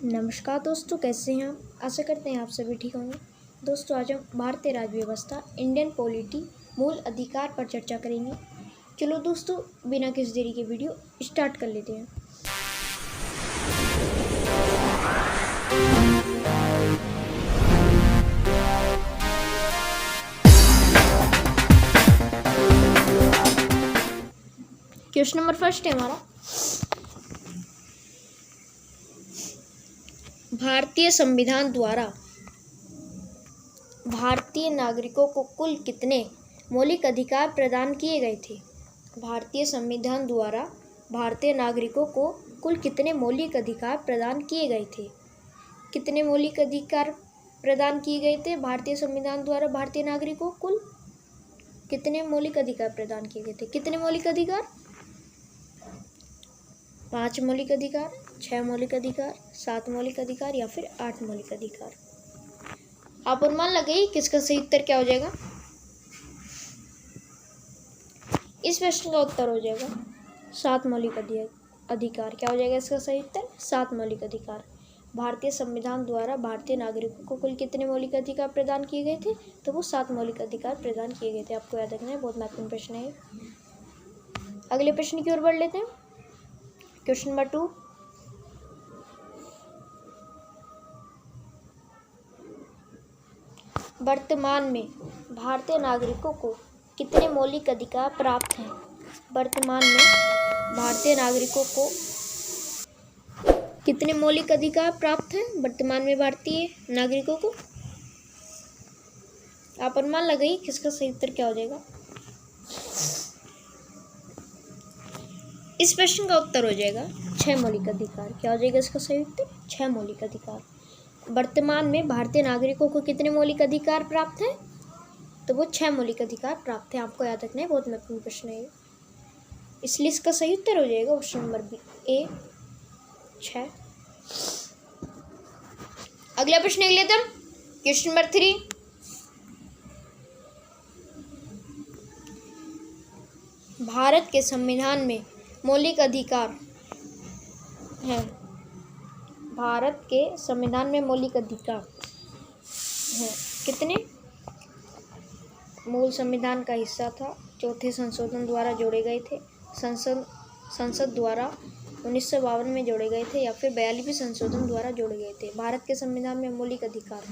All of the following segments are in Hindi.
नमस्कार दोस्तों, कैसे हैं आप? आशा करते हैं आप सभी ठीक होंगे। दोस्तों, आज हम भारतीय राज्य व्यवस्था इंडियन पॉलिटी मूल अधिकार पर चर्चा करेंगे। चलो दोस्तों, बिना किसी देरी के वीडियो स्टार्ट कर लेते हैं। क्वेश्चन नंबर फर्स्ट है हमारा, भारतीय संविधान द्वारा भारतीय नागरिकों को कुल कितने मौलिक अधिकार प्रदान किए गए थे? भारतीय संविधान द्वारा भारतीय नागरिकों को कुल कितने मौलिक अधिकार प्रदान किए गए थे? कितने मौलिक अधिकार प्रदान किए गए थे भारतीय संविधान द्वारा भारतीय नागरिकों को? कुल कितने मौलिक अधिकार प्रदान किए गए थे? कितने मौलिक अधिकार? 5 मौलिक अधिकार, 6 मौलिक अधिकार, 7 मौलिक अधिकार या फिर 8 मौलिक अधिकार? आप अनुमान लगाइए किसका सही उत्तर क्या हो जाएगा। इस प्रश्न का उत्तर हो जाएगा 7 मौलिक अधिकार। क्या हो जाएगा इसका सही उत्तर? 7 मौलिक अधिकार। भारतीय संविधान द्वारा भारतीय नागरिकों को कुल कितने मौलिक अधिकार प्रदान किए गए थे? तो वो 7 मौलिक अधिकार प्रदान किए गए थे। आपको याद रखना है, बहुत महत्वपूर्ण प्रश्न है। अगले प्रश्न की ओर बढ़ लेते हैं। क्वेश्चन नंबर 2, वर्तमान में भारतीय नागरिकों को कितने मौलिक अधिकार प्राप्त हैं? वर्तमान में भारतीय नागरिकों को कितने मौलिक अधिकार प्राप्त हैं? वर्तमान में भारतीय नागरिकों को आप अनुमान लगाइए किसका सही उत्तर क्या हो जाएगा। इस प्रश्न का उत्तर हो जाएगा 6 मौलिक अधिकार। क्या हो जाएगा इसका सही उत्तर? 6 मौलिक अधिकार। वर्तमान में भारतीय नागरिकों को कितने मौलिक अधिकार प्राप्त हैं? तो वो 6 मौलिक अधिकार प्राप्त हैं। आपको याद रखना है, बहुत महत्वपूर्ण प्रश्न है, इसलिए इसका सही उत्तर हो जाएगा ऑप्शन नंबर बी, ए 6। अगला प्रश्न ले लेते हैं। क्वेश्चन नंबर 3, भारत के संविधान में मौलिक अधिकार है। भारत के संविधान में मौलिक अधिकार है कितने? मूल संविधान का हिस्सा था, चौथे संशोधन द्वारा जोड़े गए थे, संसद द्वारा 1952 में जोड़े गए थे या फिर 42वें संशोधन द्वारा जोड़े गए थे। भारत के संविधान में मौलिक अधिकार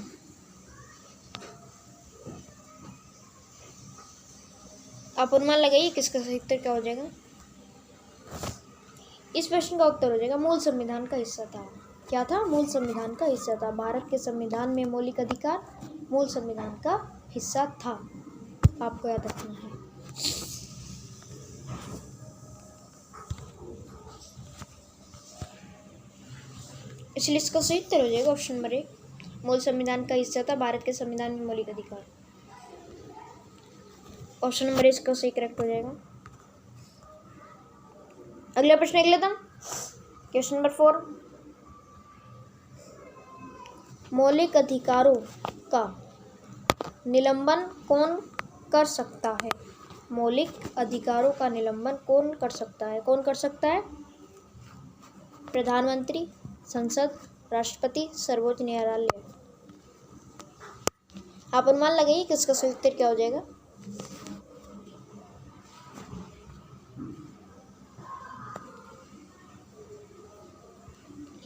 आप अनुमान लगाइए किसका सही उत्तर क्या हो जाएगा। इस प्रश्न का उत्तर हो जाएगा मूल संविधान का हिस्सा था। क्या था? मूल संविधान का हिस्सा था। भारत के संविधान में मौलिक अधिकार मूल संविधान का हिस्सा था। आपको याद रखना है। इसलिए इसका सही उत्तर हो जाएगा ऑप्शन नंबर 1, मूल संविधान का हिस्सा था भारत के संविधान में मौलिक अधिकार। ऑप्शन नंबर इसका सही करेक्ट हो जाएगा। अगला प्रश्न देख लेता हूं। क्वेश्चन नंबर 4, मौलिक अधिकारों का निलंबन कौन कर सकता है? मौलिक अधिकारों का निलंबन कौन कर सकता है? कौन कर सकता है? प्रधानमंत्री, संसद, राष्ट्रपति, सर्वोच्च न्यायालय। आप अनुमान लगाइए किसका सही उत्तर क्या हो जाएगा।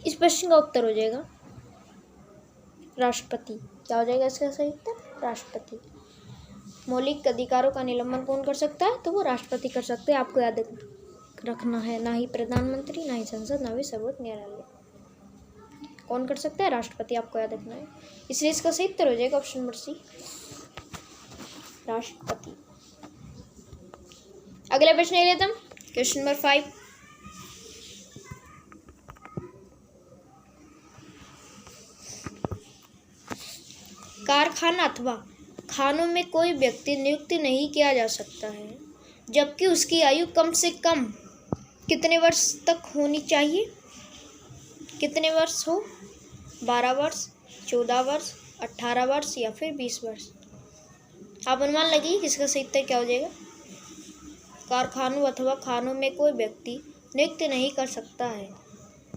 इस प्रश्न का उत्तर हो जाएगा राष्ट्रपति। क्या हो जाएगा इसका सही उत्तर? राष्ट्रपति। मौलिक अधिकारों का निलंबन कौन कर सकता है? तो वो राष्ट्रपति कर सकते हैं। आपको याद रखना है, ना ही प्रधानमंत्री, ना ही संसद, ना ही सर्वोच्च न्यायालय। कौन कर सकता है? राष्ट्रपति। आपको याद रखना है, इसलिए इसका सही उत्तर हो जाएगा ऑप्शन नंबर सी, राष्ट्रपति। अगला प्रश्न ले लेते हैं। क्वेश्चन नंबर 5, कारखाना अथवा खानों में कोई व्यक्ति नियुक्त नहीं किया जा सकता है जबकि उसकी आयु कम से कम कितने वर्ष तक होनी चाहिए? कितने वर्ष हो? 12 वर्ष, 14 वर्ष, 18 वर्ष या फिर 20 वर्ष? आप अनुमान लगाइए किसका सही उत्तर क्या हो जाएगा। कारखानों अथवा खानों में कोई व्यक्ति नियुक्त नहीं कर सकता है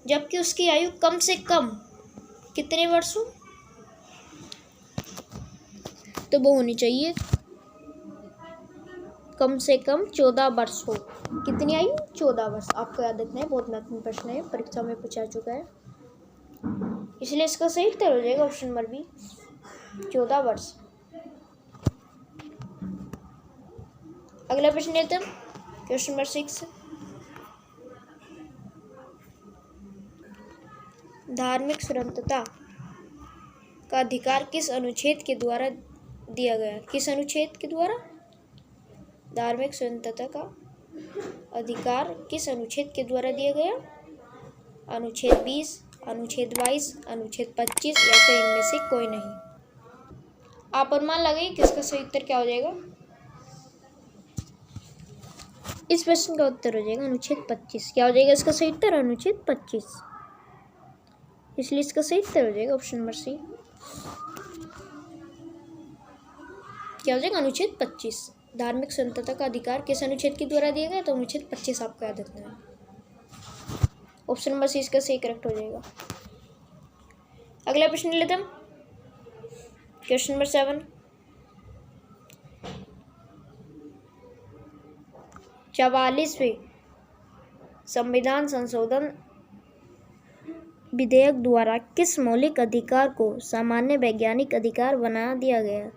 जबकि उसकी आयु कम से कम कितने वर्ष हो, तो वो होनी चाहिए कम से कम 14 वर्ष हो। कितनी आयु? 14 वर्ष। आपको याद रखना है, बहुत महत्वपूर्ण प्रश्न है, परीक्षा में पूछा चुका है, इसलिए इसका सही उत्तर हो जाएगा ऑप्शन नंबर बी, 14 वर्ष। अगला प्रश्न लेते हैं, क्वेश्चन नंबर 6। धार्मिक स्वतंत्रता का अधिकार किस अनुच्छेद के द्वारा दिया गया? किस अनुच्छेद के द्वारा? धार्मिक स्वतंत्रता का अधिकार किस अनुच्छेद के द्वारा दिया गया? अनुच्छेद 20, अनुच्छेद 22, अनुच्छेद 25 या फिर इनमें से कोई नहीं। आप अनुमान लगाइए किसका सही उत्तर क्या हो जाएगा। इस प्रश्न का उत्तर हो जाएगा अनुच्छेद 25। क्या हो जाएगा इसका सही उत्तर? अनुच्छेद 25। इसलिए इसका सही उत्तर हो जाएगा ऑप्शन नंबर सी। क्या हो जाएगा? अनुच्छेद 25। धार्मिक स्वतंत्रता का अधिकार किस अनुच्छेद के द्वारा दिया गया? तो अनुच्छेद 25 आपको याद रखना है। ऑप्शन नंबर सी इसका सही करेक्ट हो जाएगा। अगला प्रश्न लेते हैं, क्वेश्चन नंबर 7। 44वें संविधान संशोधन विधेयक द्वारा किस मौलिक अधिकार को सामान्य वैज्ञानिक अधिकार बना दिया गया?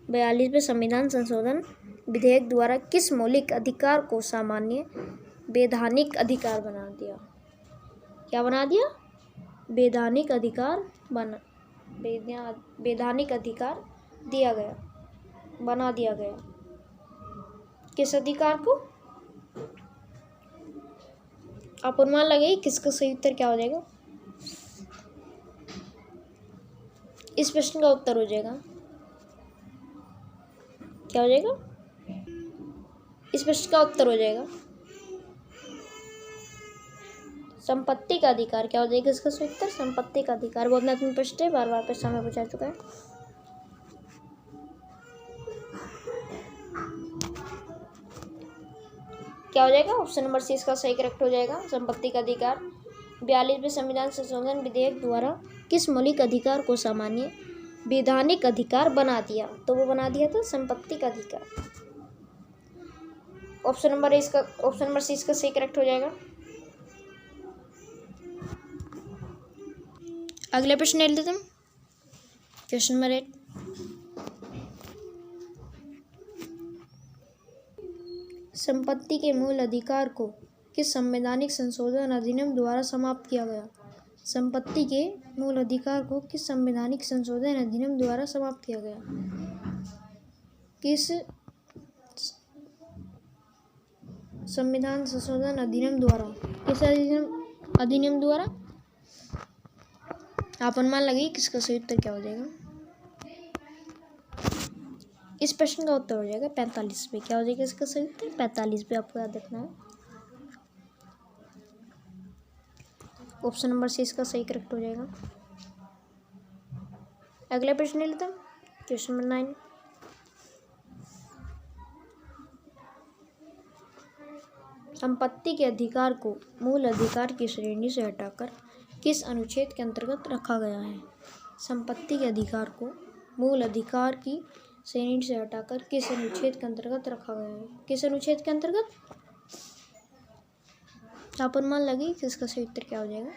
42वें संविधान संशोधन विधेयक द्वारा किस मौलिक अधिकार को सामान्य वैधानिक अधिकार बना दिया? क्या बना दिया? वैधानिक अधिकार वैधानिक अधिकार दिया गया, बना दिया गया। किस अधिकार को? आप अनुमान लगाइए किसका सही उत्तर क्या हो जाएगा। इस प्रश्न का उत्तर हो जाएगा, क्या हो जाएगा? इस प्रश्न का उत्तर हो जाएगा संपत्ति का अधिकार। क्या हो जाएगा इसका सही उत्तर? संपत्ति का अधिकार। बहुत महत्वपूर्ण प्रश्न है, बार बार परीक्षा में पूछा चुका है। क्या हो जाएगा? ऑप्शन नंबर सी इसका सही करेक्ट हो जाएगा, संपत्ति का अधिकार। 42वें संविधान संशोधन विधेयक द्वारा किस मौलिक अधिकार को सामान्य वैधानिक अधिकार बना दिया? तो वो बना दिया था संपत्ति का अधिकार। ऑप्शन नंबर सी इसका सही करेक्ट हो जाएगा। अगला प्रश्न ले लेते हैं, क्वेश्चन नंबर 8। संपत्ति के मूल अधिकार को किस संवैधानिक संशोधन अधिनियम द्वारा समाप्त किया गया? संपत्ति के मूल अधिकार को किस संवैधानिक संशोधन अधिनियम द्वारा समाप्त किया गया? किस संविधान संशोधन अधिनियम द्वारा? किस अधिनियम द्वारा? आप अनुमान लगाइए किसका सही उत्तर क्या हो जाएगा। इस प्रश्न का उत्तर हो जाएगा 45वें। क्या हो जाएगा इसका सही उत्तर? 45वें आपको याद रखना है। ऑप्शन नंबर सी इसका सही करेक्ट हो जाएगा। अगला प्रश्न लेते हैं, क्वेश्चन नंबर 9। संपत्ति के अधिकार को मूल अधिकार की श्रेणी से हटाकर किस अनुच्छेद के अंतर्गत रखा गया है? संपत्ति के अधिकार को मूल अधिकार की श्रेणी से हटाकर किस अनुच्छेद के अंतर्गत रखा गया है? किस अनुच्छेद के अंतर्गत? आप अनुमान लगी कि इसका सही उत्तर क्या हो जाएगा।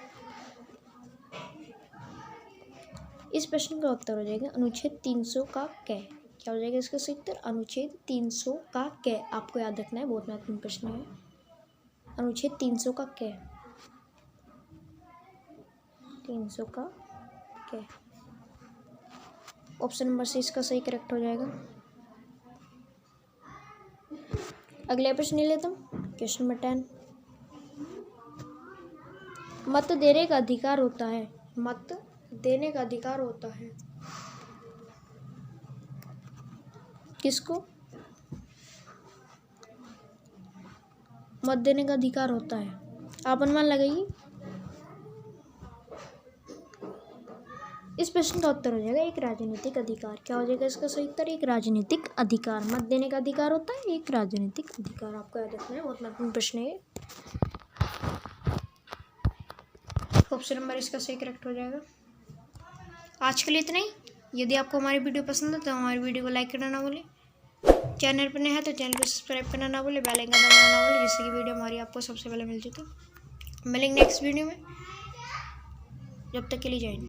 इस प्रश्न का उत्तर हो जाएगा अनुच्छेद 300 का कै। क्या हो जाएगा इसका सही उत्तर? अनुच्छेद 300 का कै। आपको याद रखना है, बहुत महत्वपूर्ण प्रश्न है। अनुच्छेद 300 का कै, 300 का कै। ऑप्शन नंबर सी इसका सही करेक्ट हो जाएगा। अगला प्रश्न ले लेता हूँ, क्वेश्चन नंबर 10। मत देने का अधिकार होता है। मत देने का अधिकार होता है किसको? मत देने का अधिकार होता है, आप अनुमान लगाइए। इस प्रश्न का उत्तर हो जाएगा एक राजनीतिक अधिकार। क्या हो जाएगा इसका सही उत्तर? एक राजनीतिक अधिकार। मत देने का अधिकार होता है एक राजनीतिक अधिकार। आपको याद रखना है, बहुत महत्वपूर्ण प्रश्न है। ऑप्शन नंबर इसका सही करेक्ट हो जाएगा। आज के लिए इतना ही। यदि आपको हमारी वीडियो पसंद है तो हमारी वीडियो को लाइक करना ना भूलें। चैनल पर नया है तो चैनल को सब्सक्राइब करना ना भूलें, बेल आइकन दबाना ना भूलें, जिससे कि वीडियो हमारी आपको सबसे पहले मिल सके। मिलेंगे नेक्स्ट वीडियो में, जब तक के लिए जय हिंद।